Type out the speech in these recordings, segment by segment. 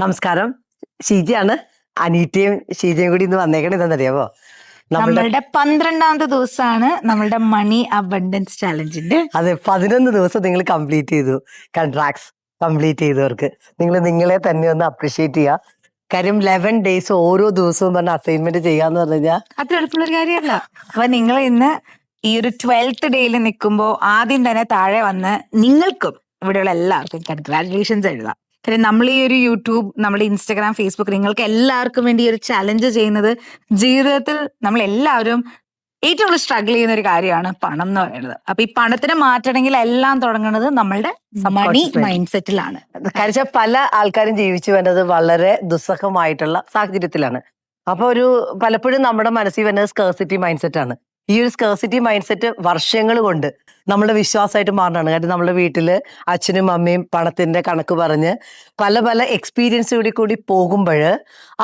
നമസ്കാരം, ഷീജയാണ്. അനീറ്റയും ഷീജയും കൂടി ഇന്ന് വന്നേക്കണ എന്താണെന്നറിയാമോ? നമ്മളുടെ 12ാമത്തെ ദിവസമാണ് നമ്മളുടെ മണി അബണ്ടൻസ് ചാലഞ്ചിന്റെ. അതെ, 11 ദിവസം നിങ്ങൾ കംപ്ലീറ്റ് ചെയ്തു. കൺട്രാക്ട്സ് കംപ്ലീറ്റ് ചെയ്തവർക്ക് നിങ്ങൾ നിങ്ങളെ തന്നെ ഒന്ന് അപ്രീഷിയേറ്റ് ചെയ്യുക. കാര്യം 11 ഡേയ്സ് ഓരോ ദിവസവും പറഞ്ഞ അസൈൻമെന്റ് ചെയ്യാന്ന് പറഞ്ഞു കഴിഞ്ഞാൽ അത്ര എളുപ്പമുള്ളൊരു കാര്യമല്ല. അപ്പൊ നിങ്ങൾ ഇന്ന് ഈ ഒരു 12th ഡേയിൽ നിൽക്കുമ്പോൾ ആദ്യം തന്നെ താഴെ വന്ന് നിങ്ങൾക്കും ഇവിടെയുള്ള എല്ലാവർക്കും കൺഗ്രാറ്റുലേഷൻസ് എഴുതാം. കാര്യം നമ്മൾ ഈ ഒരു യൂട്യൂബ്, നമ്മുടെ ഇൻസ്റ്റാഗ്രാം, ഫേസ്ബുക്ക്, നിങ്ങൾക്ക് എല്ലാവർക്കും വേണ്ടി ഈ ഒരു ചലഞ്ച് ചെയ്യുന്നത് ജീവിതത്തിൽ നമ്മൾ എല്ലാവരും ഏറ്റവും കൂടുതൽ സ്ട്രഗിൾ ചെയ്യുന്ന ഒരു കാര്യമാണ് പണം എന്ന് പറയുന്നത്. അപ്പൊ ഈ പണത്തിനെ മാറ്റണമെങ്കിൽ എല്ലാം തുടങ്ങുന്നത് നമ്മളുടെ മണി മൈൻഡ് സെറ്റിലാണ്. കാര്യം പല ആൾക്കാരും ജീവിച്ചു വരുന്നത് വളരെ ദുസ്സഹമായിട്ടുള്ള സാഹചര്യത്തിലാണ്. അപ്പൊ പലപ്പോഴും നമ്മുടെ മനസ്സിൽ വരുന്നത് സ്കേഴ്സിറ്റി മൈൻഡ് സെറ്റ് ആണ്. ഈ ഒരു സ്കേഴ്സിറ്റി മൈൻഡ് സെറ്റ് വർഷങ്ങൾ കൊണ്ട് നമ്മുടെ വിശ്വാസമായിട്ട് മാറണം. കാര്യം നമ്മുടെ വീട്ടില് അച്ഛനും അമ്മയും പണത്തിന്റെ കണക്ക് പറഞ്ഞ് പല പല എക്സ്പീരിയൻസ് കൂടി പോകുമ്പോൾ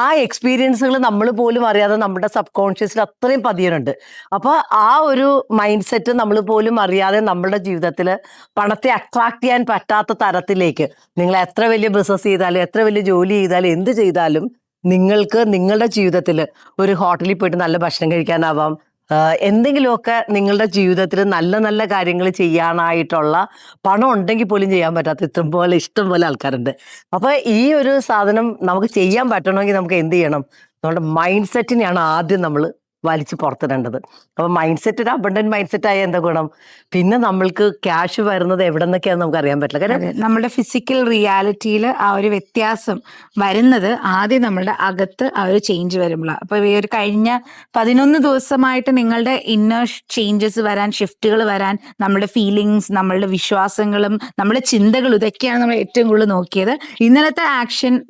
ആ എക്സ്പീരിയൻസുകൾ നമ്മൾ പോലും അറിയാതെ നമ്മുടെ സബ് കോൺഷ്യസിൽ അത്രയും പതിയുന്നുണ്ട്. അപ്പൊ ആ ഒരു മൈൻഡ് സെറ്റ് നമ്മൾ പോലും അറിയാതെ നമ്മുടെ ജീവിതത്തിൽ പണത്തെ അട്രാക്ട് ചെയ്യാൻ പറ്റാത്ത തരത്തിലേക്ക് നിങ്ങൾ എത്ര വലിയ ബിസിനസ് ചെയ്താലും എത്ര വലിയ ജോലി ചെയ്താലും എന്ത് ചെയ്താലും നിങ്ങൾക്ക് നിങ്ങളുടെ ജീവിതത്തിൽ ഒരു ഹോട്ടലിൽ പോയിട്ട് നല്ല ഭക്ഷണം കഴിക്കാനാവാം, എന്തെങ്കിലുമൊക്കെ നിങ്ങളുടെ ജീവിതത്തിൽ നല്ല നല്ല കാര്യങ്ങൾ ചെയ്യാനായിട്ടുള്ള പണം ഉണ്ടെങ്കിൽ പോലും ചെയ്യാൻ പറ്റാത്ത ഇഷ്ടം പോലെ ആൾക്കാരുണ്ട്. അപ്പൊ ഈ ഒരു സാധനം നമുക്ക് ചെയ്യാൻ പറ്റണമെങ്കിൽ നമുക്ക് എന്ത് ചെയ്യണം? നമ്മുടെ മൈൻഡ് സെറ്റിനെയാണ് ആദ്യം നമ്മൾ വലിച്ചു പുറത്തിടേണ്ടത്. അപ്പൊ മൈൻഡ് സെറ്റ് ഒരു അബണ്ടന്റ് മൈൻഡ് സെറ്റ് ആയ എന്താ ഗുണം? പിന്നെ നമ്മൾക്ക് ക്യാഷ് വരുന്നത് എവിടെ നിന്നൊക്കെയാണെന്ന് നമുക്ക് അറിയാൻ പറ്റില്ല. കാരണം നമ്മുടെ ഫിസിക്കൽ റിയാലിറ്റിയിൽ ആ ഒരു വ്യത്യാസം വരുന്നത് ആദ്യം നമ്മളുടെ അകത്ത് ആ ഒരു ചേഞ്ച് വരുമ്പോഴാണ്. അപ്പൊ ഈ ഒരു കഴിഞ്ഞ 11 ദിവസമായിട്ട് നിങ്ങളുടെ ഇന്നർ ചേഞ്ചസ് വരാൻ, ഷിഫ്റ്റുകൾ വരാൻ, നമ്മുടെ ഫീലിങ്സ്, നമ്മളുടെ വിശ്വാസങ്ങളും നമ്മുടെ ചിന്തകളും, ഇതൊക്കെയാണ് നമ്മൾ ഏറ്റവും കൂടുതൽ നോക്കിയത്. ഇന്നലത്തെ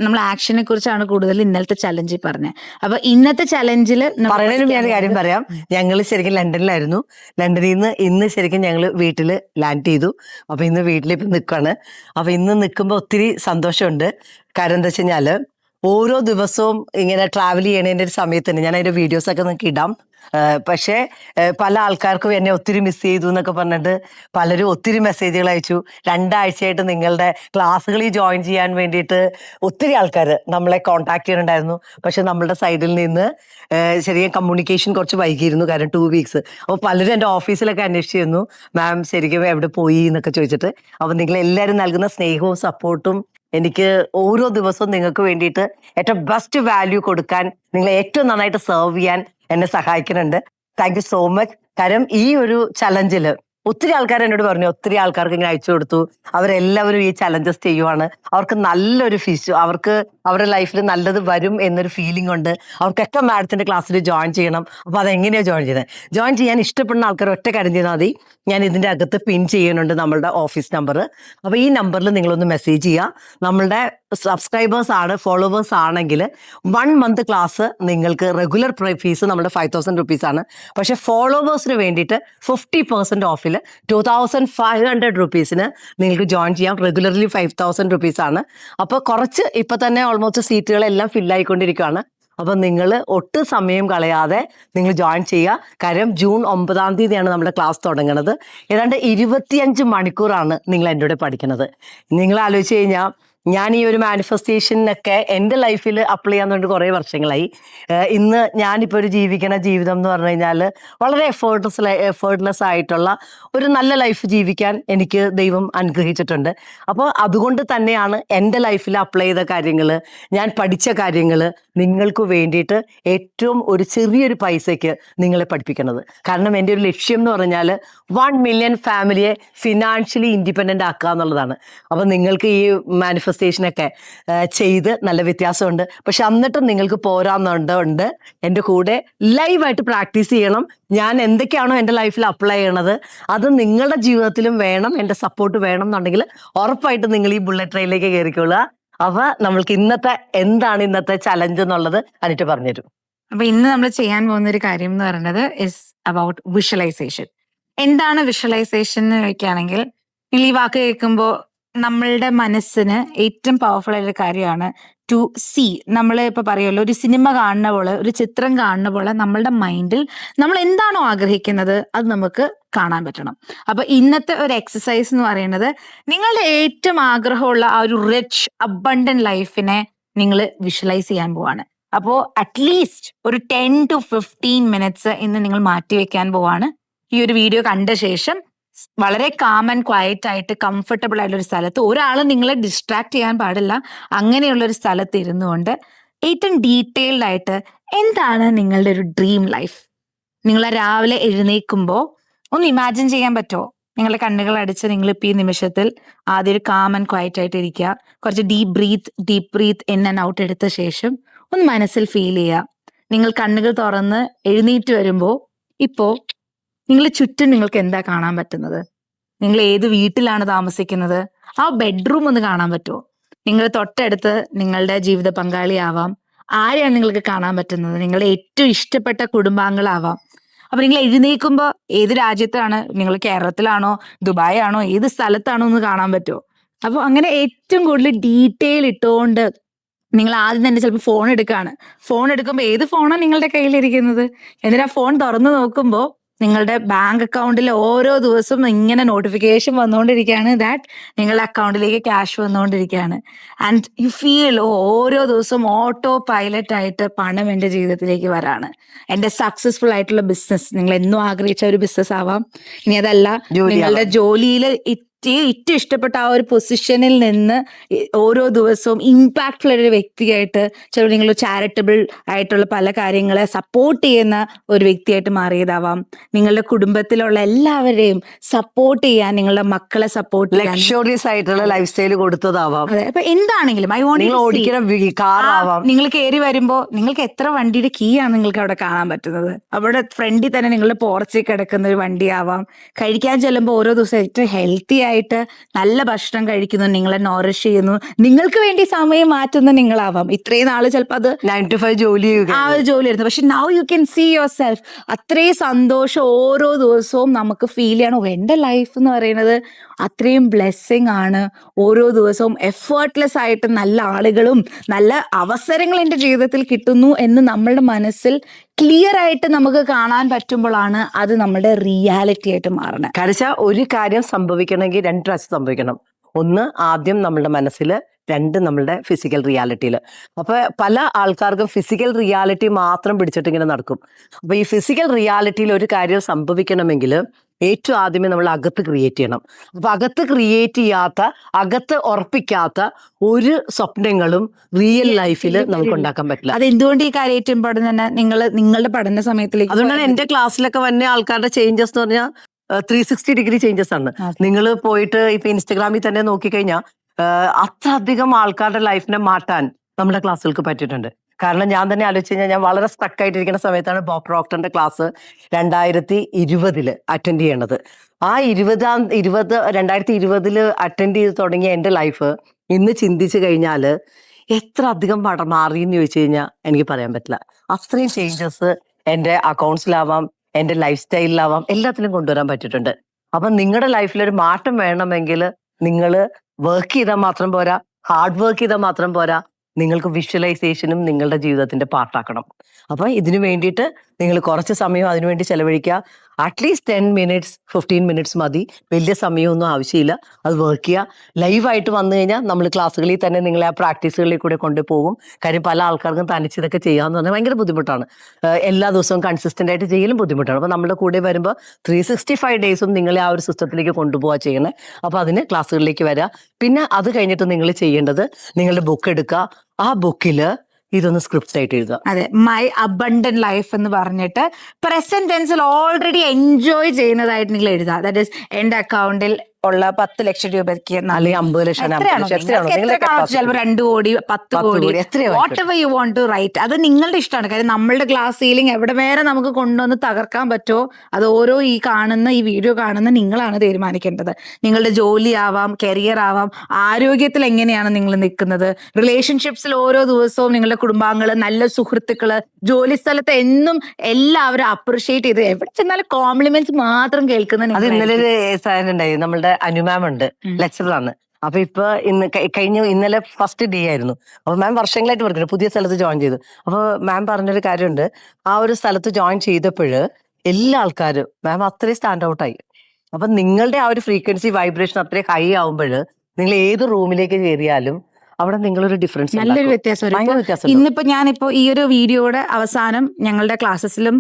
നമ്മൾ ആക്ഷനെ കുറിച്ചാണ് കൂടുതൽ ഇന്നലത്തെ ചലഞ്ചിൽ പറഞ്ഞത്. അപ്പൊ ഇന്നത്തെ ചലഞ്ചിൽ കാര്യം പറയാം. ഞങ്ങൾ ശരിക്കും ലണ്ടനിലായിരുന്നു. ലണ്ടനിൽ നിന്ന് ഇന്ന് ശരിക്കും ഞങ്ങൾ വീട്ടിൽ ലാൻഡ് ചെയ്തു. അപ്പൊ ഇന്ന് വീട്ടിലിപ്പം നിൽക്കുകയാണ്. അപ്പൊ ഇന്ന് നിൽക്കുമ്പോൾ ഒത്തിരി സന്തോഷമുണ്ട്. കാര്യം എന്താ വെച്ച് കഴിഞ്ഞാല് ഓരോ ദിവസവും ഇങ്ങനെ ട്രാവൽ ചെയ്യണതിന്റെ ഒരു സമയത്ത് തന്നെ ഞാൻ അതിന്റെ വീഡിയോസൊക്കെ നിങ്ങൾക്ക് ഇടാം. പക്ഷേ പല ആൾക്കാർക്കും എന്നെ ഒത്തിരി മിസ് ചെയ്തു എന്നൊക്കെ പറഞ്ഞിട്ട് പലരും ഒത്തിരി മെസ്സേജുകൾ അയച്ചു. 2 ആഴ്ചയായിട്ട് നിങ്ങളുടെ ക്ലാസ്സുകളിൽ ജോയിൻ ചെയ്യാൻ വേണ്ടിയിട്ട് ഒത്തിരി ആൾക്കാർ നമ്മളെ കോൺടാക്ട് ചെയ്യുന്നുണ്ടായിരുന്നു. പക്ഷെ നമ്മളുടെ സൈഡിൽ നിന്ന് ശരിക്കും കമ്മ്യൂണിക്കേഷൻ കുറച്ച് വൈകിയിരുന്നു. കാരണം 2 വീക്സ്. അപ്പോൾ പലരും എൻ്റെ ഓഫീസിലൊക്കെ അന്വേഷിച്ചിരുന്നു, മാം ശരിക്കും എവിടെ പോയി എന്നൊക്കെ ചോദിച്ചിട്ട്. അപ്പോൾ നിങ്ങളെല്ലാവരും നൽകുന്ന സ്നേഹവും സപ്പോർട്ടും എനിക്ക് ഓരോ ദിവസവും നിങ്ങൾക്ക് വേണ്ടിയിട്ട് ഏറ്റവും ബെസ്റ്റ് വാല്യൂ കൊടുക്കാൻ, നിങ്ങളെ ഏറ്റവും നന്നായിട്ട് സെർവ് ചെയ്യാൻ എന്നെ സഹായിക്കുന്നുണ്ട്. Thank you so much. കാര്യം ഈ ഒരു ചലഞ്ചിൽ ഒത്തിരി ആൾക്കാർ എന്നോട് പറഞ്ഞു, ഒത്തിരി ആൾക്കാർക്ക് ഇങ്ങനെ അയച്ചു കൊടുത്തു. അവരെല്ലാവരും ഈ ചലഞ്ചസ് ചെയ്യുവാണ്. അവർക്ക് നല്ലൊരു അവർക്ക് അവരുടെ ലൈഫിൽ നല്ലത് വരും എന്നൊരു ഫീലിംഗ് ഉണ്ട്. അവർക്കൊക്കെ മാഡത്തിന്റെ ക്ലാസ്സിൽ ജോയിൻ ചെയ്യണം. അപ്പൊ അതെങ്ങനെയാണ് ജോയിൻ ചെയ്യുന്നത്? ജോയിൻ ചെയ്യാൻ ഇഷ്ടപ്പെടുന്ന ആൾക്കാർ ഒറ്റ കാര്യം ചെയ്താൽ മതി. ഞാൻ ഇതിന്റെ അകത്ത് പിൻ ചെയ്യുന്നുണ്ട് നമ്മളുടെ ഓഫീസ് നമ്പർ. അപ്പൊ ഈ നമ്പറിൽ നിങ്ങളൊന്ന് മെസ്സേജ് ചെയ്യുക. നമ്മളുടെ സബ്സ്ക്രൈബേഴ്സ് ആണ്, ഫോളോവേഴ്സ് ആണെങ്കിൽ 1 മന്ത് ക്ലാസ് നിങ്ങൾക്ക് റെഗുലർ ഫീസ് നമ്മുടെ 5000 റുപ്പീസ് ആണ്. പക്ഷെ ഫോളോവേഴ്സിന് വേണ്ടിയിട്ട് 50% ഓഫിൽ 2500 റുപ്പീസിന് നിങ്ങൾക്ക് ജോയിൻ ചെയ്യാം. റെഗുലർലി 5000 റുപ്പീസ് ആണ്. അപ്പോൾ കുറച്ച് ഇപ്പൊ തന്നെ ഓൾമോസ്റ്റ് സീറ്റുകളെല്ലാം ഫില്ലായിക്കൊണ്ടിരിക്കുകയാണ്. അപ്പൊ നിങ്ങൾ ഒട്ടും സമയം കളയാതെ നിങ്ങൾ ജോയിൻ ചെയ്യുക. കാര്യം ജൂൺ 9 തീയതിയാണ് നമ്മുടെ ക്ലാസ് തുടങ്ങുന്നത്. ഏതാണ്ട് 25 മണിക്കൂറാണ് നിങ്ങൾ എൻ്റെ കൂടെ പഠിക്കുന്നത്. നിങ്ങൾ ആലോചിച്ച് കഴിഞ്ഞാൽ ഞാൻ ഈ ഒരു മാനിഫെസ്റ്റേഷനൊക്കെ എൻ്റെ ലൈഫിൽ അപ്ലൈ ചെയ്യാൻ വേണ്ടി കുറേ വർഷങ്ങളായി. ഇന്ന് ഞാനിപ്പോൾ ഒരു ജീവിക്കണ ജീവിതം എന്ന് പറഞ്ഞു കഴിഞ്ഞാൽ വളരെ എഫേർട്ട്ലെസ് ആയിട്ടുള്ള ഒരു നല്ല ലൈഫ് ജീവിക്കാൻ എനിക്ക് ദൈവം അനുഗ്രഹിച്ചിട്ടുണ്ട്. അപ്പോൾ അതുകൊണ്ട് തന്നെയാണ് എൻ്റെ ലൈഫിൽ അപ്ലൈ ചെയ്ത കാര്യങ്ങൾ, ഞാൻ പഠിച്ച കാര്യങ്ങൾ നിങ്ങൾക്ക് വേണ്ടിയിട്ട് ഏറ്റവും ഒരു ചെറിയൊരു പൈസയ്ക്ക് നിങ്ങളെ പഠിപ്പിക്കുന്നത്. കാരണം എൻ്റെ ഒരു ലക്ഷ്യം എന്ന് പറഞ്ഞാൽ 1 മില്യൺ ഫാമിലിയെ ഫിനാൻഷ്യലി ഇൻഡിപെൻഡൻ്റ് ആക്കുക എന്നുള്ളതാണ്. അപ്പോൾ നിങ്ങൾക്ക് ഈ മാനിഫെസ്റ്റേഷനൊക്കെ ചെയ്ത് നല്ല വ്യത്യാസമുണ്ട്. പക്ഷെ എന്നിട്ടും നിങ്ങൾക്ക് പോരാന്നുണ്ട് എൻ്റെ കൂടെ ലൈവായിട്ട് പ്രാക്ടീസ് ചെയ്യണം. ഞാൻ എന്തൊക്കെയാണോ എൻ്റെ ലൈഫിൽ അപ്ലൈ ചെയ്യണത് അത് നിങ്ങളുടെ ജീവിതത്തിലും വേണം. എൻ്റെ സപ്പോർട്ട് വേണം എന്നുണ്ടെങ്കിൽ ഉറപ്പായിട്ട് നിങ്ങൾ ഈ ബുള്ളറ്റ് ട്രെയിനിലേക്ക് കയറിക്കൊള്ളുക. അപ്പൊ നമ്മൾക്ക് എന്താണ് ഇന്നത്തെ ചലഞ്ച് എന്നുള്ളത് അനിറ്റ് പറഞ്ഞുതരും. അപ്പൊ ഇന്ന് നമ്മൾ ചെയ്യാൻ പോകുന്ന ഒരു കാര്യം എന്ന് പറയുന്നത് ഇസ് അബൌട്ട് വിഷ്വലൈസേഷൻ. എന്താണ് വിഷ്വലൈസേഷൻ എന്ന് ചോദിക്കുകയാണെങ്കിൽ, നിങ്ങൾ ഈ വാക്ക് കേൾക്കുമ്പോൾ നമ്മളുടെ മനസ്സിന് ഏറ്റവും പവർഫുൾ ആയ ഒരു കാര്യമാണ് ടു സീ. നമ്മൾ ഇപ്പൊ പറയുമല്ലോ, ഒരു സിനിമ കാണുന്ന പോലെ, ഒരു ചിത്രം കാണുന്ന പോലെ നമ്മളുടെ മൈൻഡിൽ നമ്മൾ എന്താണോ ആഗ്രഹിക്കുന്നത് അത് നമുക്ക് കാണാൻ പറ്റണം. അപ്പൊ ഇന്നത്തെ ഒരു എക്സസൈസ് എന്ന് പറയുന്നത്, നിങ്ങളുടെ ഏറ്റവും ആഗ്രഹമുള്ള ആ ഒരു റിച്ച് അബണ്ടന്റ് ലൈഫിനെ നിങ്ങൾ വിഷ്വലൈസ് ചെയ്യാൻ പോവാണ്. അപ്പോൾ അറ്റ്ലീസ്റ്റ് ഒരു 10 to 15 മിനിറ്റ്സ് ഇന്ന് നിങ്ങൾ മാറ്റിവെക്കാൻ പോവാണ്. ഈ ഒരു വീഡിയോ കണ്ട ശേഷം വളരെ കാം ആൻഡ് ക്വയറ്റ് ആയിട്ട് കംഫർട്ടബിൾ ആയിട്ടുള്ള ഒരു സ്ഥലത്ത്, ഒരാൾ നിങ്ങളെ ഡിസ്ട്രാക്ട് ചെയ്യാൻ പാടില്ല, അങ്ങനെയുള്ള ഒരു സ്ഥലത്ത് ഇരുന്നുകൊണ്ട് ഏറ്റവും ഡീറ്റെയിൽഡ് ആയിട്ട് എന്താണ് നിങ്ങളുടെ ഒരു ഡ്രീം ലൈഫ്. നിങ്ങൾ രാവിലെ എഴുന്നേൽക്കുമ്പോൾ ഒന്ന് ഇമാജിൻ ചെയ്യാൻ പറ്റുമോ? നിങ്ങളുടെ കണ്ണുകൾ അടിച്ച് നിങ്ങൾ ഇപ്പം ഈ നിമിഷത്തിൽ ആദ്യം ഒരു കാം ആൻഡ് ക്വയറ്റ് ആയിട്ട് ഇരിക്കുക. കുറച്ച് deep breath in and out എടുത്ത ശേഷം ഒന്ന് മനസ്സിൽ ഫീൽ ചെയ്യുക. നിങ്ങൾ കണ്ണുകൾ തുറന്ന് എഴുന്നേറ്റ് വരുമ്പോൾ ഇപ്പോൾ നിങ്ങൾ ചുറ്റും നിങ്ങൾക്ക് എന്താ കാണാൻ പറ്റുന്നത്? നിങ്ങൾ ഏത് വീട്ടിലാണ് താമസിക്കുന്നത്? ആ ബെഡ്റൂം ഒന്ന് കാണാൻ പറ്റുമോ? നിങ്ങൾ തൊട്ടടുത്ത് നിങ്ങളുടെ ജീവിത പങ്കാളിയാവാം. ആരെയാണ് നിങ്ങൾക്ക് കാണാൻ പറ്റുന്നത്? നിങ്ങളുടെ ഏറ്റവും ഇഷ്ടപ്പെട്ട കുടുംബാംഗങ്ങളാവാം. അപ്പൊ നിങ്ങൾ എഴുന്നേൽക്കുമ്പോൾ ഏത് രാജ്യത്താണ്? നിങ്ങൾ കേരളത്തിലാണോ, ദുബായ് ആണോ, ഏത് സ്ഥലത്താണോ എന്ന് കാണാൻ പറ്റുമോ? അപ്പോൾ അങ്ങനെ ഏറ്റവും കൂടുതൽ ഡീറ്റെയിൽ ഇട്ടുകൊണ്ട് നിങ്ങൾ ആദ്യം തന്നെ ചിലപ്പോൾ ഫോൺ എടുക്കുകയാണ്. ഫോൺ എടുക്കുമ്പോൾ ഏത് ഫോണാണ് നിങ്ങളുടെ കയ്യിലിരിക്കുന്നത്? എന്നിട്ട് ആ ഫോൺ തുറന്നു നോക്കുമ്പോൾ നിങ്ങളുടെ ബാങ്ക് അക്കൗണ്ടിൽ ഓരോ ദിവസവും ഇങ്ങനെ നോട്ടിഫിക്കേഷൻ വന്നുകൊണ്ടിരിക്കുകയാണ് ദാറ്റ് നിങ്ങളുടെ അക്കൗണ്ടിലേക്ക് ക്യാഷ് വന്നുകൊണ്ടിരിക്കുകയാണ്. ആൻഡ് യു ഫീൽ ഓരോ ദിവസവും ഓട്ടോ പൈലറ്റ് ആയിട്ട് പണം എൻ്റെ ജീവിതത്തിലേക്ക് വരാണ്. എൻ്റെ സക്സസ്ഫുൾ ആയിട്ടുള്ള ബിസിനസ്, നിങ്ങൾ എന്നും ആഗ്രഹിച്ച ഒരു ബിസിനസ് ആവാം. ഇനി അതല്ല, നിങ്ങളുടെ ജോലിയിൽ ഏറ്റവും ഇഷ്ടപ്പെട്ട ആ ഒരു പൊസിഷനിൽ നിന്ന് ഓരോ ദിവസവും ഇമ്പാക്ട്ഫുൾ ഒരു വ്യക്തിയായിട്ട്, ചിലപ്പോൾ നിങ്ങൾ ചാരിറ്റബിൾ ആയിട്ടുള്ള പല കാര്യങ്ങളെ സപ്പോർട്ട് ചെയ്യുന്ന ഒരു വ്യക്തിയായിട്ട് മാറിയതാവാം. നിങ്ങളുടെ കുടുംബത്തിലുള്ള എല്ലാവരെയും സപ്പോർട്ട് ചെയ്യാൻ, നിങ്ങളുടെ മക്കളെ സപ്പോർട്ട് ചെയ്യാൻ ലക്ഷറിയസ് ആയിട്ടുള്ള ലൈഫ് സ്റ്റൈൽ കൊടുത്തതാവാം. അതെ, അപ്പൊ എന്താണെങ്കിലും നിങ്ങൾ കയറി വരുമ്പോ നിങ്ങൾക്ക് എത്ര വണ്ടിയുടെ കീ ആണ് നിങ്ങൾക്ക് അവിടെ കാണാൻ പറ്റുന്നത്? അവിടെ ഫ്രണ്ടിൽ തന്നെ നിങ്ങളുടെ പോർച്ചിൽ കിടക്കുന്ന ഒരു വണ്ടിയാവാം. കഴിക്കാൻ ചെല്ലുമ്പോൾ ഓരോ ദിവസം ഏറ്റവും ഹെൽത്തി ആയിട്ട് നല്ല ഭക്ഷണം കഴിക്കുന്നു, നിങ്ങളെ നോറിഷ് ചെയ്യുന്നു, നിങ്ങൾക്ക് വേണ്ടി സമയം മാറ്റുന്ന നിങ്ങളാവാം. ഇത്രയും നാള് ചിലപ്പോൾ അത് 9 to 5 ജോലി ആ ഒരു ജോലി ആയിരുന്നു. പക്ഷെ now you can see yourself. അത്രയും സന്തോഷം ഓരോ ദിവസവും നമുക്ക് ഫീൽ ചെയ്യണം. എൻ്റെ ലൈഫ് എന്ന് പറയുന്നത് അത്രയും ബ്ലെസ്സിങ് ആണ്. ഓരോ ദിവസവും എഫേർട്ട്ലെസ് ആയിട്ട് നല്ല ആളുകളും നല്ല അവസരങ്ങൾ എൻ്റെ ജീവിതത്തിൽ കിട്ടുന്നു എന്ന് നമ്മളുടെ മനസ്സിൽ ക്ലിയർ ആയിട്ട് നമുക്ക് കാണാൻ പറ്റുമ്പോഴാണ് അത് നമ്മുടെ റിയാലിറ്റി ആയിട്ട് മാറണം. കാരണം ഒരു കാര്യം സംഭവിക്കണമെങ്കിൽ 2 പ്രാവശ്യം സംഭവിക്കണം. ഒന്ന് ആദ്യം നമ്മളുടെ മനസ്സിൽ, 2 നമ്മളുടെ ഫിസിക്കൽ റിയാലിറ്റിയിൽ. അപ്പൊ പല ആൾക്കാർക്കും ഫിസിക്കൽ റിയാലിറ്റി മാത്രം പിടിച്ചിട്ട് ഇങ്ങനെ നടക്കും. അപ്പൊ ഈ ഫിസിക്കൽ റിയാലിറ്റിയിൽ ഒരു കാര്യം സംഭവിക്കണമെങ്കിൽ ഏറ്റവും ആദ്യമേ നമ്മൾ അകത്ത് ക്രിയേറ്റ് ചെയ്യണം. അപ്പൊ അകത്ത് ക്രിയേറ്റ് ചെയ്യാത്ത, അകത്ത് ഉറപ്പിക്കാത്ത ഒരു സ്വപ്നങ്ങളും റിയൽ ലൈഫിൽ നമുക്ക് ഉണ്ടാക്കാൻ പറ്റില്ല. അത് എന്തുകൊണ്ട് ഈ കാര്യം ഏറ്റവും ഇമ്പോർട്ടന്റ് തന്നെ നിങ്ങളുടെ പഠന സമയത്തിലേക്ക്. അതുകൊണ്ടാണ് എന്റെ ക്ലാസ്സിലൊക്കെ വന്ന ആൾക്കാരുടെ ചേഞ്ചസ് എന്ന് പറഞ്ഞാൽ 360 ഡിഗ്രി ചേഞ്ചസ് ആണ്. നിങ്ങൾ പോയിട്ട് ഇപ്പൊ ഇൻസ്റ്റഗ്രാമിൽ തന്നെ നോക്കിക്കഴിഞ്ഞാൽ അത്ര അധികം ആൾക്കാരുടെ ലൈഫിനെ മാറ്റാൻ നമ്മുടെ ക്ലാസ്സുകൾക്ക് പറ്റിയിട്ടുണ്ട്. കാരണം ഞാൻ തന്നെ ആലോചിച്ച് കഴിഞ്ഞാൽ, ഞാൻ വളരെ സ്റ്റക്ക് ആയിട്ടിരിക്കുന്ന സമയത്താണ് ബോബ് പ്രോക്ടറിന്റെ ക്ലാസ് 2020 അറ്റൻഡ് ചെയ്യണത്. ആ 2020 അറ്റൻഡ് ചെയ്ത് തുടങ്ങിയ എൻ്റെ ലൈഫ് ഇന്ന് ചിന്തിച്ചു കഴിഞ്ഞാൽ എത്ര അധികം മാറിയെന്ന് ചോദിച്ചു കഴിഞ്ഞാൽ എനിക്ക് പറയാൻ പറ്റില്ല. അത്രയും ചേഞ്ചസ് എൻ്റെ അക്കൗണ്ട്സിലാവാം, എൻ്റെ ലൈഫ് സ്റ്റൈലിലാവാം, എല്ലാത്തിലും കൊണ്ടുവരാൻ പറ്റിയിട്ടുണ്ട്. അപ്പം നിങ്ങളുടെ ലൈഫിലൊരു മാറ്റം വേണമെങ്കിൽ നിങ്ങൾ വർക്ക് ചെയ്താൽ മാത്രം പോരാ, ഹാർഡ് വർക്ക് ചെയ്താൽ മാത്രം പോരാ, നിങ്ങൾക്ക് വിഷ്വലൈസേഷനും നിങ്ങളുടെ ജീവിതത്തിന്റെ പാർട്ടാക്കണം. അപ്പം ഇതിനു വേണ്ടിയിട്ട് നിങ്ങൾ കുറച്ച് സമയം അതിനുവേണ്ടി ചെലവഴിക്കുക. അറ്റ്ലീസ്റ്റ് 10 minutes 15 minutes മതി. വലിയ സമയമൊന്നും ആവശ്യമില്ല. അത് വർക്ക് ചെയ്യുക. ലൈവായിട്ട് വന്നു കഴിഞ്ഞാൽ നമ്മൾ ക്ലാസ്സുകളിൽ തന്നെ നിങ്ങളെ ആ പ്രാക്ടീസുകളിൽ കൂടെ കൊണ്ടുപോകും. കാര്യം പല ആൾക്കാർക്കും തനിച്ചിതൊക്കെ ചെയ്യാമെന്ന് പറഞ്ഞാൽ ഭയങ്കര ബുദ്ധിമുട്ടാണ്. എല്ലാ ദിവസവും കൺസിസ്റ്റന്റ് ആയിട്ട് ചെയ്യലും ബുദ്ധിമുട്ടാണ്. അപ്പോൾ നമ്മുടെ കൂടെ വരുമ്പോൾ 365 ഡേയ്സും നിങ്ങളെ ആ ഒരു സിസ്റ്റത്തിലേക്ക് കൊണ്ടുപോകാൻ ചെയ്യണേ. അപ്പോൾ അതിന് ക്ലാസ്സുകളിലേക്ക് വരിക. പിന്നെ അത് കഴിഞ്ഞിട്ട് നിങ്ങൾ ചെയ്യേണ്ടത്, നിങ്ങളുടെ ബുക്ക് എടുക്കുക. ആ ബുക്കിൽ ഇതൊന്ന് സ്ക്രിപ്റ്റ് ആയിട്ട് എഴുതുക. അതെ, മൈ അബണ്ടന്റ് ലൈഫ് എന്ന് പറഞ്ഞിട്ട് പ്രസന്റ് ടെൻസിൽ ഓൾറെഡി എൻജോയ് ചെയ്യുന്നതായിട്ട് നിങ്ങൾ എഴുതുക. ദാറ്റ് ഈസ് എന്റെ അക്കൗണ്ടിൽ ഉള്ള 10 ലക്ഷം രൂപയ്ക്ക്, അല്ലെങ്കിൽ 50 ലക്ഷം, ചിലപ്പോൾ 2 crore 10 crore, whatever you want to write. അത് നിങ്ങളുടെ ഇഷ്ടമാണ്. കാര്യം നമ്മളുടെ ഗ്ലാസ് സീലിംഗ് എവിടെ വരെ നമുക്ക് കൊണ്ടുവന്ന് തകർക്കാൻ പറ്റുമോ അത് ഓരോ ഈ വീഡിയോ കാണുന്ന നിങ്ങളാണ് തീരുമാനിക്കേണ്ടത്. നിങ്ങളുടെ ജോലി ആവാം, കരിയർ ആവാം, ആരോഗ്യത്തിൽ എങ്ങനെയാണ് നിങ്ങൾ നിൽക്കുന്നത്, റിലേഷൻഷിപ്സിൽ ഓരോ ദിവസവും നിങ്ങളുടെ കുടുംബാംഗങ്ങള്, നല്ല സുഹൃത്തുക്കള്, ജോലി സ്ഥലത്ത് എന്നും എല്ലാവരും അപ്രിഷിയേറ്റ് ചെയ്ത് എവിടെ ചെന്നാലും കോംപ്ലിമെന്റ്സ് മാത്രം കേൾക്കുന്ന. അത് ഇന്നലെ ഉണ്ടായി, നമ്മളുടെ അനുമാം ഉണ്ട്, ലെക്ചറാണ്. അപ്പൊ ഇപ്പൊ ഇന്നലെ ഫസ്റ്റ് ഡേ ആയിരുന്നു. അപ്പൊ മാം വർഷങ്ങളായിട്ട് വർക്കുന്നു, പുതിയ സ്ഥലത്ത് ജോയിൻ ചെയ്തു. അപ്പൊ മാം പറഞ്ഞൊരു കാര്യമുണ്ട്, ആ ഒരു സ്ഥലത്ത് ജോയിൻ ചെയ്തപ്പോഴ് എല്ലാ ആൾക്കാരും മാം അത്രയും സ്റ്റാൻഡ് ഔട്ടായി. അപ്പൊ നിങ്ങളുടെ ആ ഒരു ഫ്രീക്വൻസി വൈബ്രേഷൻ അത്രയും ഹൈ ആവുമ്പോൾ നിങ്ങൾ ഏത് റൂമിലേക്ക് കയറിയാലും അവിടെ നിങ്ങളൊരു ഡിഫറൻസ് നല്ലൊരു വ്യത്യാസം വരും. ഭയങ്കര ഇപ്പൊ വ്യത്യാസം ഇന്നിപ്പോ ഞാനിപ്പോ ഈ ഒരു വീഡിയോയുടെ അവസാനം ഞങ്ങളുടെ ക്ലാസ്സസിലും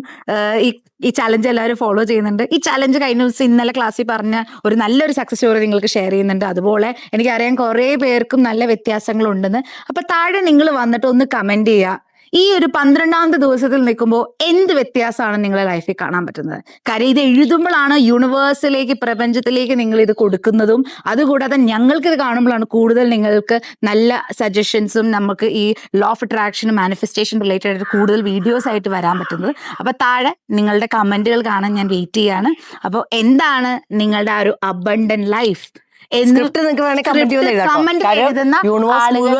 ഈ ചലഞ്ച് എല്ലാവരും ഫോളോ ചെയ്യുന്നുണ്ട്. ഈ ചലഞ്ച് കഴിഞ്ഞ ദിവസം ഇന്നലെ ക്ലാസ്സിൽ പറഞ്ഞ ഒരു നല്ലൊരു സക്സസ് സ്റ്റോറി നിങ്ങൾക്ക് ഷെയർ ചെയ്യുന്നുണ്ട്. അതുപോലെ എനിക്കറിയാം കുറെ പേർക്കും നല്ല വ്യത്യാസങ്ങൾ ഉണ്ടെന്ന്. അപ്പൊ താഴെ നിങ്ങൾ വന്നിട്ട് ഒന്ന് കമന്റ് ചെയ്യുക, ഈ ഒരു 12ാമത്തെ ദിവസത്തിൽ നിൽക്കുമ്പോൾ എന്ത് വ്യത്യാസമാണ് നിങ്ങളെ ലൈഫിൽ കാണാൻ പറ്റുന്നത്. കാര്യം ഇത് എഴുതുമ്പോഴാണ് യൂണിവേഴ്സിലേക്ക്, പ്രപഞ്ചത്തിലേക്ക് നിങ്ങൾ ഇത് കൊടുക്കുന്നതും. അതുകൂടാതെ ഞങ്ങൾക്ക് ഇത് കാണുമ്പോഴാണ് കൂടുതൽ നിങ്ങൾക്ക് നല്ല സജഷൻസും നമുക്ക് ഈ law of attraction, manifestation related ആയിട്ട് കൂടുതൽ വീഡിയോസ് ആയിട്ട് വരാൻ പറ്റുന്നത്. അപ്പൊ താഴെ നിങ്ങളുടെ കമന്റുകൾ കാണാൻ ഞാൻ വെയിറ്റ് ചെയ്യാണ്. അപ്പോൾ എന്താണ് നിങ്ങളുടെ ആ ഒരു അബണ്ടന്റ് ലൈഫ് സ്ക്രിപ്റ്റ് നിങ്ങൾക്ക് വേണമെങ്കിൽ കമന്റ് എഴുതുന്ന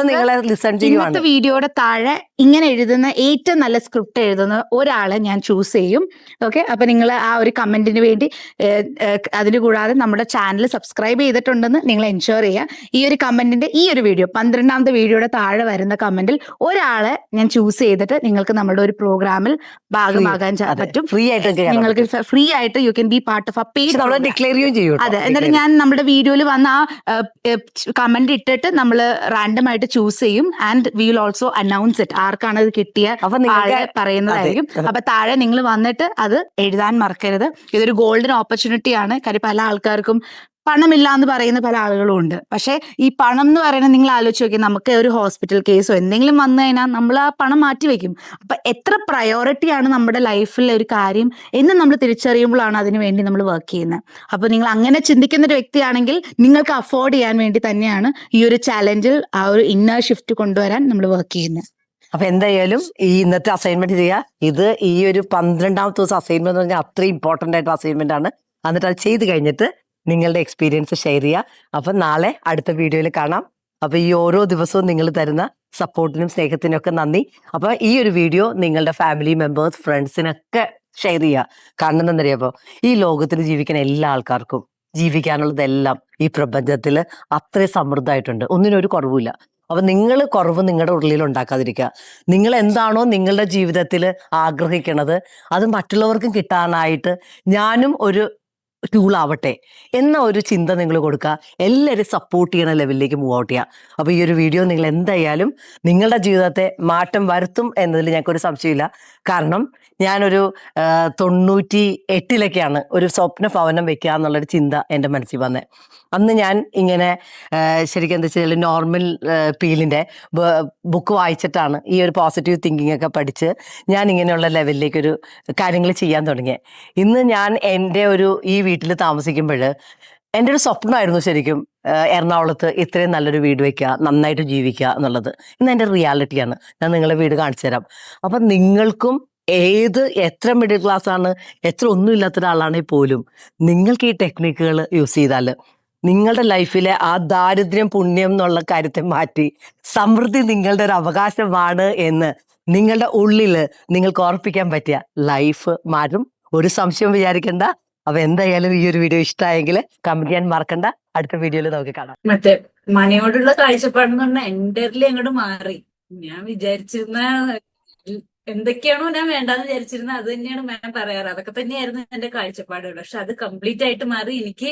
നിങ്ങളെ ലിസൺ ഇന്നത്തെ ചെയ്യുവാണ്. വീഡിയോയുടെ താഴെ ഇങ്ങനെ എഴുതുന്ന ഏറ്റവും നല്ല സ്ക്രിപ്റ്റ് എഴുതുന്ന ഒരാളെ ഞാൻ ചൂസ് ചെയ്യും. ഓക്കെ, അപ്പൊ നിങ്ങൾ ആ ഒരു കമന്റിന് വേണ്ടി അതിന് കൂടാതെ നമ്മുടെ ചാനൽ സബ്സ്ക്രൈബ് ചെയ്തിട്ടുണ്ടെന്ന് നിങ്ങൾ എൻഷുർ ചെയ്യുക. ഈ ഒരു കമന്റിന്റെ ഈ ഒരു വീഡിയോ 12ാമത്തെ വീഡിയോയുടെ താഴെ വരുന്ന കമന്റിൽ ഒരാളെ ഞാൻ ചൂസ് ചെയ്തിട്ട് നിങ്ങൾക്ക് നമ്മുടെ ഒരു പ്രോഗ്രാമിൽ ഭാഗമാകാൻ പറ്റും. ഫ്രീ ആയിട്ട് നിങ്ങൾക്ക് ഫ്രീ ആയിട്ട് you can be part of A page. Declare ചെയ്യും. അതെ, എന്നിട്ട് ഞാൻ നമ്മുടെ വീഡിയോയിൽ വന്ന ആ കമന്റ് ഇട്ടിട്ട് നമ്മൾ റാൻഡം ആയിട്ട് ചൂസ് ചെയ്യും. And we will also announce it, ആർക്കാണ് ഇത് കിട്ടിയ ആളെ പറയുന്നതായിരിക്കും. അപ്പൊ താഴെ നിങ്ങൾ വന്നിട്ട് അത് എഴുതാൻ മറക്കരുത്. ഇതൊരു ഗോൾഡൻ ഓപ്പർച്യൂണിറ്റി ആണ്. കാര്യം പല ആൾക്കാർക്കും പണമില്ല എന്ന് പറയുന്ന പല ആളുകളും ഉണ്ട്. പക്ഷെ ഈ പണം എന്ന് പറയുന്നത് നിങ്ങൾ ആലോചിച്ച് നോക്കി, നമുക്ക് ഒരു ഹോസ്പിറ്റൽ കേസോ എന്തെങ്കിലും വന്നു കഴിഞ്ഞാൽ നമ്മൾ ആ പണം മാറ്റി വെക്കും. അപ്പൊ എത്ര പ്രയോറിറ്റിയാണ് നമ്മുടെ ലൈഫിലെ ഒരു കാര്യം എന്ന് നമ്മൾ തിരിച്ചറിയുമ്പോഴാണ് അതിനു വേണ്ടി നമ്മൾ വർക്ക് ചെയ്യുന്നത്. അപ്പൊ നിങ്ങൾ അങ്ങനെ ചിന്തിക്കുന്ന ഒരു വ്യക്തിയാണെങ്കിൽ നിങ്ങൾക്ക് അഫോർഡ് ചെയ്യാൻ വേണ്ടി തന്നെയാണ് ഈ ഒരു ചാലഞ്ചിൽ ആ ഒരു ഇന്നർ ഷിഫ്റ്റ് കൊണ്ടുവരാൻ നമ്മൾ വർക്ക് ചെയ്യുന്നത്. അപ്പൊ എന്തായാലും ഈ ഇന്നത്തെ അസൈൻമെന്റ് ചെയ്യുക. ഇത് ഈ ഒരു 12ാമത്തെ ദിവസം അസൈൻമെന്റ് എന്ന് പറഞ്ഞാൽ അത്രയും ഇമ്പോർട്ടന്റ് ആയിട്ട് അസൈൻമെന്റ് ആണ്. എന്നിട്ട് അത് ചെയ്ത് കഴിഞ്ഞിട്ട് നിങ്ങളുടെ എക്സ്പീരിയൻസ് ഷെയർ ചെയ്യുക. അപ്പൊ നാളെ അടുത്ത വീഡിയോയിൽ കാണാം. അപ്പൊ ഈ ഓരോ ദിവസവും നിങ്ങൾ തരുന്ന സപ്പോർട്ടിനും സ്നേഹത്തിനും ഒക്കെ നന്ദി. അപ്പൊ ഈ ഒരു വീഡിയോ നിങ്ങളുടെ ഫാമിലി മെമ്പേഴ്സ്, ഫ്രണ്ട്സിനൊക്കെ ഷെയർ ചെയ്യുക. കാരണം എന്താണെന്നറിയാമോ, ഈ ലോകത്തിൽ ജീവിക്കുന്ന എല്ലാ ആൾക്കാർക്കും ജീവിക്കാനുള്ളതെല്ലാം ഈ പ്രപഞ്ചത്തിൽ അത്രയും സമൃദ്ധമായിട്ടുണ്ട്. ഒന്നിനും ഒരു കുറവില്ല. അപ്പൊ നിങ്ങൾ കുറവ് നിങ്ങളുടെ ഉള്ളിൽ ഉണ്ടാക്കാതിരിക്കുക. നിങ്ങൾ എന്താണോ നിങ്ങളുടെ ജീവിതത്തിൽ ആഗ്രഹിക്കണത് അത് മറ്റുള്ളവർക്കും കിട്ടാനായിട്ട് ഞാനും ഒരു ടൂളാവട്ടെ എന്ന ഒരു ചിന്ത നിങ്ങൾ കൊടുക്കുക. എല്ലാവരും സപ്പോർട്ട് ചെയ്യണ ലെവലിലേക്ക് മൂവ് ഔട്ട് ചെയ്യുക. അപ്പോൾ ഈ ഒരു വീഡിയോ നിങ്ങൾ എന്തായാലും നിങ്ങളുടെ ജീവിതത്തെ മാറ്റം വരുത്തും എന്നതിൽ ഞങ്ങൾക്കൊരു സംശയമില്ല. കാരണം ഞാനൊരു 98-ലാണ് ഒരു സ്വപ്ന ഭവനം വെക്കുക എന്നുള്ളൊരു ചിന്ത എൻ്റെ മനസ്സിൽ വന്നത്. അന്ന് ഞാൻ ഇങ്ങനെ ശരിക്കും എന്താ വെച്ചാൽ നോർമൽ പീലിൻ്റെ ബുക്ക് വായിച്ചിട്ടാണ് ഈ ഒരു പോസിറ്റീവ് തിങ്കിങ് ഒക്കെ പഠിച്ച് ഞാൻ ഇങ്ങനെയുള്ള ലെവലിലേക്കൊരു കാര്യങ്ങൾ ചെയ്യാൻ തുടങ്ങിയത്. ഇന്ന് ഞാൻ എൻ്റെ ഈ വീട്ടിൽ താമസിക്കുമ്പോൾ എൻ്റെ ഒരു സ്വപ്നമായിരുന്നു ശരിക്കും എറണാകുളത്ത് ഇത്രയും നല്ലൊരു വീട് വെക്കുക, നന്നായിട്ട് ജീവിക്കുക എന്നുള്ളത്. ഇന്ന് എൻ്റെ റിയാലിറ്റിയാണ്. ഞാൻ നിങ്ങളെ വീട് കാണിച്ചു തരാം. അപ്പം നിങ്ങൾക്കും എത്ര മിഡിൽ ക്ലാസ് ആണ്, എത്ര ഒന്നും ഇല്ലാത്ത ഒരാളാണെങ്കിൽ പോലും നിങ്ങൾക്ക് ഈ ടെക്നിക്കുകൾ യൂസ് ചെയ്താൽ നിങ്ങളുടെ ലൈഫിലെ ആ ദാരിദ്ര്യം പുണ്യം എന്നുള്ള കാര്യത്തെ മാറ്റി സമൃദ്ധി നിങ്ങളുടെ ഒരു അവകാശമാണ് എന്ന് നിങ്ങളുടെ ഉള്ളിൽ നിങ്ങൾക്ക് ഓർപ്പിക്കാൻ പറ്റിയ ലൈഫ് മാറും. ഒരു സംശയം വിചാരിക്കണ്ട. അപ്പൊ എന്തായാലും ഈ ഒരു വീഡിയോ ഇഷ്ടമായെങ്കിൽ കമന്റ് ചെയ്യാൻ മറക്കണ്ട. അടുത്ത വീഡിയോയിൽ നമുക്ക് കാണാം. മറ്റേ മണിയോടുള്ള കാഴ്ചപ്പാടെന്ന് പറഞ്ഞാൽ എൻ്റർലി അങ്ങോട്ട് മാറി. ഞാൻ വിചാരിച്ചിരുന്ന എന്തൊക്കെയാണോ ഞാൻ വേണ്ടാന്ന് വിചാരിച്ചിരുന്നത് അത് തന്നെയാണ് ഞാൻ പറയാറ്. അതൊക്കെ തന്നെയായിരുന്നു എന്റെ കാഴ്ചപ്പാടുകൾ. പക്ഷെ അത് കംപ്ലീറ്റ് ആയിട്ട് മാറി. എനിക്ക്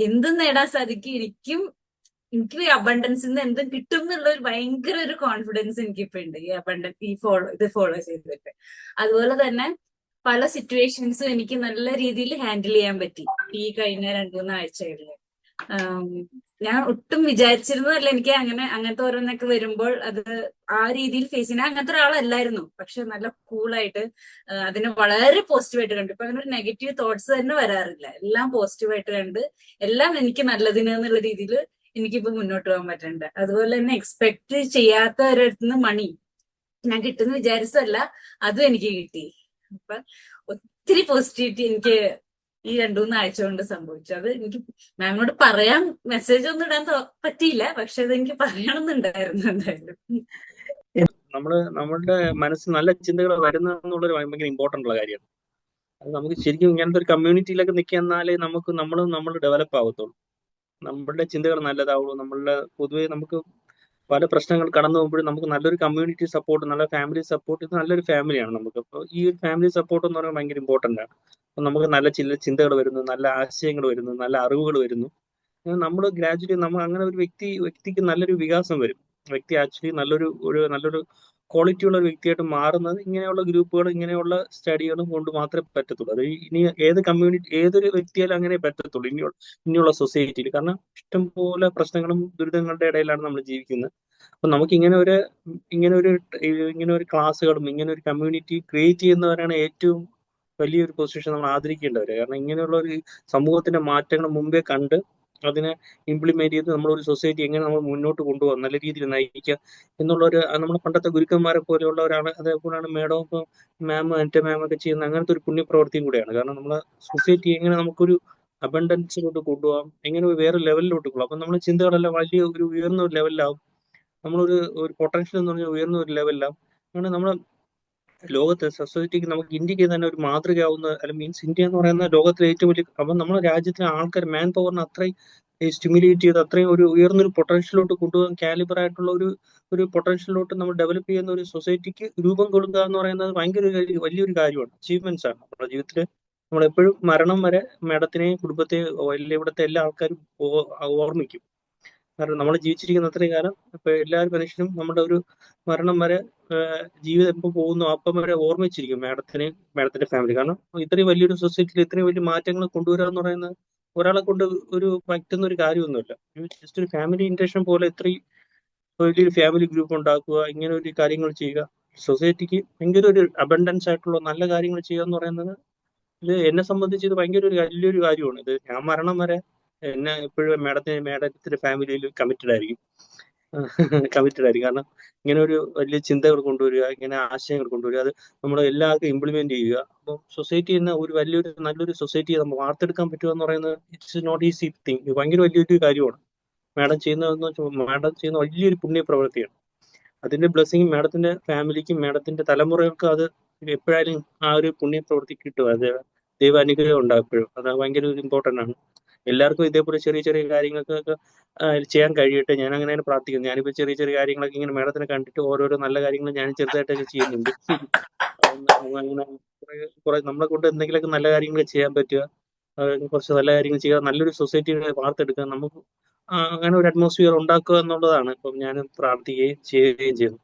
എന്തും നേടാൻ സാധിക്കും, എനിക്ക് അബണ്ടൻസിൽ നിന്ന് എന്തും കിട്ടും എന്നുള്ള ഒരു ഭയങ്കര ഒരു കോൺഫിഡൻസ് എനിക്കിപ്പോ ഉണ്ട് ഇത് ഫോളോ ചെയ്തിട്ട്. അതുപോലെ തന്നെ പല സിറ്റുവേഷൻസും എനിക്ക് നല്ല രീതിയിൽ ഹാൻഡിൽ ചെയ്യാൻ പറ്റി ഈ കഴിഞ്ഞ 2-3 ആഴ്ചകളിൽ. ഞാൻ ഒട്ടും വിചാരിച്ചിരുന്നതല്ല എനിക്ക് അങ്ങനത്തെ ഓരോന്നൊക്കെ വരുമ്പോൾ അത് ആ രീതിയിൽ ഫേസ് ചെയ്യാൻ. അങ്ങനത്തെ ഒരാളല്ലായിരുന്നു. പക്ഷെ നല്ല കൂളായിട്ട് അതിനെ വളരെ പോസിറ്റീവായിട്ട് കണ്ടു. ഇപ്പൊ അങ്ങനെ ഒരു നെഗറ്റീവ് തോട്ട്സ് തന്നെ വരാറില്ല. എല്ലാം പോസിറ്റീവായിട്ട് കണ്ട് എല്ലാം എനിക്ക് നല്ലതിന് എന്നുള്ള രീതിയിൽ എനിക്കിപ്പോ മുന്നോട്ട് പോകാൻ പറ്റുന്നുണ്ട്. അതുപോലെ തന്നെ എക്സ്പെക്ട് ചെയ്യാത്ത ഒരിടത്തുനിന്ന് മണി ഞാൻ കിട്ടുന്ന വിചാരിച്ചതല്ല, അതും എനിക്ക് കിട്ടി. അപ്പൊ ഒത്തിരി പോസിറ്റിവിറ്റി എനിക്ക് ഈ 2-3 ആഴ്ച കൊണ്ട് സംഭവിച്ചു. അത് എനിക്ക് മാമിനോട് പറയാൻ മെസ്സേജ് ഒന്നും ഇടാൻ പറ്റിയില്ല. പക്ഷെ അതെനിക്ക് പറയണമെന്നുണ്ടായിരുന്നു. എന്തായാലും നമ്മളുടെ മനസ്സിൽ നല്ല ചിന്തകൾ വരുന്നതെന്നുള്ളൊരു ഭയങ്കര ഇമ്പോർട്ടൻ്റ് ഉള്ള കാര്യമാണ്. അത് നമുക്ക് ശരിക്കും ഇങ്ങനത്തെ ഒരു കമ്മ്യൂണിറ്റിയിലൊക്കെ നിൽക്കുന്നാലേ നമ്മൾ ഡെവലപ്പ് ആവത്തുള്ളൂ. നമ്മളുടെ ചിന്തകൾ നല്ലതാവുള്ളൂ. പൊതുവെ നമുക്ക് പല പ്രശ്നങ്ങൾ കടന്നു പോകുമ്പോഴും നമുക്ക് നല്ലൊരു കമ്മ്യൂണിറ്റി സപ്പോർട്ട്, നല്ല ഫാമിലി സപ്പോർട്ട്, ഇത് നല്ലൊരു ഫാമിലിയാണ് നമുക്ക്. അപ്പോൾ ഈ ഒരു ഫാമിലി സപ്പോർട്ട് എന്ന് പറയുന്നത് ഭയങ്കര ഇമ്പോർട്ടൻ്റ് ആണ്. അപ്പം നമുക്ക് നല്ല ചിന്തകൾ വരുന്നു, നല്ല ആശയങ്ങൾ വരുന്നു, നല്ല അറിവുകൾ വരുന്നു. നമ്മൾ ഗ്രാജുവലി അങ്ങനെ ഒരു വ്യക്തിക്ക് നല്ലൊരു വികാസം വരും. വ്യക്തി ആക്ച്വലി നല്ലൊരു ക്വാളിറ്റി ഉള്ള ഒരു വ്യക്തിയായിട്ട് മാറുന്നത് ഇങ്ങനെയുള്ള ഗ്രൂപ്പുകൾ ഇങ്ങനെയുള്ള സ്റ്റഡികളും കൊണ്ട് മാത്രമേ പറ്റത്തുള്ളൂ. അത് ഇനി ഏതൊരു വ്യക്തിയാലും അങ്ങനെ പറ്റത്തുള്ളൂ ഇനിയുള്ള സൊസൈറ്റിയിൽ. കാരണം ഇഷ്ടംപോലെ പ്രശ്നങ്ങളും ദുരിതങ്ങളുടെ ഇടയിലാണ് നമ്മൾ ജീവിക്കുന്നത്. അപ്പൊ നമുക്ക് ഇങ്ങനെ ഒരു ക്ലാസ്സുകളും ഇങ്ങനെ ഒരു കമ്മ്യൂണിറ്റി ക്രിയേറ്റ് ചെയ്യുന്നവരാണ് ഏറ്റവും വലിയൊരു പൊസിഷൻ നമ്മൾ ആദരിക്കേണ്ടവര്. കാരണം ഇങ്ങനെയുള്ള ഒരു സമൂഹത്തിന്റെ മാറ്റങ്ങൾ മുമ്പേ കണ്ട് അതിനെ ഇംപ്ലിമെന്റ് ചെയ്ത് നമ്മളൊരു സൊസൈറ്റി എങ്ങനെ നമ്മൾ മുന്നോട്ട് കൊണ്ടുപോകാം, നല്ല രീതിയിൽ നയിക്കുക നമ്മുടെ പണ്ടത്തെ ഗുരുക്കന്മാരെ പോലെയുള്ളവരാണ്. അതേപോലെയാണ് മേഡവും എന്റെ മാമൊക്കെ ചെയ്യുന്ന അങ്ങനത്തെ ഒരു പുണ്യപ്രവൃത്തിയും കൂടെയാണ്. കാരണം നമ്മളെ സൊസൈറ്റി എങ്ങനെ നമുക്കൊരു അബണ്ടൻസിലോട്ട് കൊണ്ടുപോകാം, എങ്ങനെ വേറെ ലെവലിലോട്ട് കൊണ്ടുപോകാം. അപ്പൊ നമ്മുടെ ചിന്തകളെല്ലാം വലിയ ഉയർന്ന ഒരു ലെവലിലാവും. ഒരു പൊട്ടൻഷ്യൽ എന്ന് പറഞ്ഞാൽ ഉയർന്ന ഒരു ലെവലിലാവും. അങ്ങനെ നമ്മുടെ ലോകത്തെ സൊസൈറ്റിക്ക് നമുക്ക് ഇന്ത്യക്ക് തന്നെ ഒരു മാതൃകയാവുന്ന, മീൻസ് ഇന്ത്യ എന്ന് പറയുന്ന ലോകത്തിലെ ഏറ്റവും വലിയ, അപ്പം നമ്മുടെ രാജ്യത്തിലെ ആൾക്കാർ മാൻ പവറിന് അത്രയും സ്റ്റിമുലേറ്റ് ചെയ്ത് അത്രയും ഒരു ഉയർന്നൊരു പൊട്ടൻഷ്യലോട്ട് കൊണ്ടുപോകാൻ കാലിബർ ആയിട്ടുള്ള ഒരു പൊട്ടൻഷ്യലോട്ട് നമ്മൾ ഡെവലപ്പ് ചെയ്യുന്ന ഒരു സൊസൈറ്റിക്ക് രൂപം കൊടുക്കുക എന്ന് പറയുന്നത് വലിയൊരു കാര്യമാണ്, അച്ചീവ്മെന്റ്സ് ആണ് നമ്മുടെ ജീവിതത്തിൽ. നമ്മളെപ്പോഴും മരണം വരെ മേഡത്തിനെയും കുടുംബത്തെയും ഇവിടുത്തെ എല്ലാ ആൾക്കാരും ഓർമ്മിക്കും. കാരണം നമ്മൾ ജീവിച്ചിരിക്കുന്ന അത്രയും കാലം ഇപ്പൊ എല്ലാ മനുഷ്യരും നമ്മുടെ ഒരു മരണം വരെ ജീവിതം എപ്പോ പോകുന്നു അപ്പം വരെ ഓർമ്മിച്ചിരിക്കും മാഡത്തിന്റെ ഫാമിലി. കാരണം ഇത്രയും വലിയൊരു സൊസൈറ്റിയിൽ ഇത്രയും വലിയ മാറ്റങ്ങൾ കൊണ്ടുവരിക എന്ന് പറയുന്നത് ഒരാളെ കൊണ്ട് പറ്റുന്ന ഒരു കാര്യമൊന്നുമില്ല. ജസ്റ്റ് ഒരു ഫാമിലി ഇൻറ്റൻഷൻ പോലെ ഇത്രയും വലിയൊരു ഫാമിലി ഗ്രൂപ്പ് ഉണ്ടാക്കുക, ഇങ്ങനെ ഒരു കാര്യങ്ങൾ ചെയ്യുക, സൊസൈറ്റിക്ക് ഭയങ്കര ഒരു അബണ്ടൻസ് ആയിട്ടുള്ള നല്ല കാര്യങ്ങൾ ചെയ്യുക എന്ന് പറയുന്നത് ഇത് എന്നെ സംബന്ധിച്ച് ഇത് വലിയൊരു കാര്യമാണ്. ഇത് ഞാൻ മരണം വരെ എന്നെ എപ്പോഴും മാഡത്തിന്റെ ഫാമിലിയിൽ കമ്മിറ്റഡ് ആയിരിക്കും. കാരണം ഇങ്ങനെ ഒരു വലിയ ചിന്തകൾ കൊണ്ടുവരിക, ഇങ്ങനെ ആശയങ്ങൾ കൊണ്ടുവരിക, അത് നമ്മൾ എല്ലാവർക്കും ഇംപ്ലിമെന്റ് ചെയ്യുക. അപ്പം സൊസൈറ്റി എന്ന നല്ലൊരു സൊസൈറ്റിയെ നമ്മൾ വാർത്തെടുക്കാൻ പറ്റുക എന്ന് പറയുന്നത് ഇറ്റ്സ് നോട്ട് ഈസി തിങ്. ഇത് ഭയങ്കര വലിയൊരു കാര്യമാണ്. മാഡം ചെയ്യുന്ന വലിയൊരു പുണ്യ പ്രവൃത്തിയാണ്. അതിന്റെ ബ്ലെസ്സിങ് മാഡത്തിന്റെ ഫാമിലിക്കും മാഡത്തിന്റെ തലമുറകൾക്കും അത് എപ്പോഴായാലും ആ ഒരു പുണ്യ പ്രവൃത്തി കിട്ടും. അത് ദൈവാനുഗ്രഹം ഉണ്ടാവും എപ്പോഴും. അത് ഭയങ്കര ഒരു ഇമ്പോർട്ടന്റ് ആണ്. എല്ലാവർക്കും ഇതേപോലെ ചെറിയ ചെറിയ കാര്യങ്ങൾക്കൊക്കെ ചെയ്യാൻ കഴിയട്ടെ. ഞാൻ അങ്ങനെയാണ് പ്രാർത്ഥിക്കുന്നത്. ഞാനിപ്പോ ചെറിയ ചെറിയ കാര്യങ്ങളൊക്കെ ഇങ്ങനെ മാഡത്തിനെ കണ്ടിട്ട് ഓരോരോ നല്ല കാര്യങ്ങൾ ഞാൻ ചെറുതായിട്ടൊക്കെ ചെയ്യുന്നുണ്ട്. അങ്ങനെ കുറെ നമ്മളെ കൊണ്ട് എന്തെങ്കിലുമൊക്കെ നല്ല കാര്യങ്ങൾ ചെയ്യാൻ പറ്റുക, കുറച്ച് നല്ല കാര്യങ്ങൾ ചെയ്യുക, നല്ലൊരു സൊസൈറ്റിയെ വാർത്തെടുക്കുക, നമുക്ക് അങ്ങനെ ഒരു അറ്റ്മോസ്ഫിയർ ഉണ്ടാക്കുക എന്നുള്ളതാണ് ഇപ്പം ഞാൻ പ്രാർത്ഥിക്കുകയും ചെയ്യുകയും ചെയ്യുന്നത്.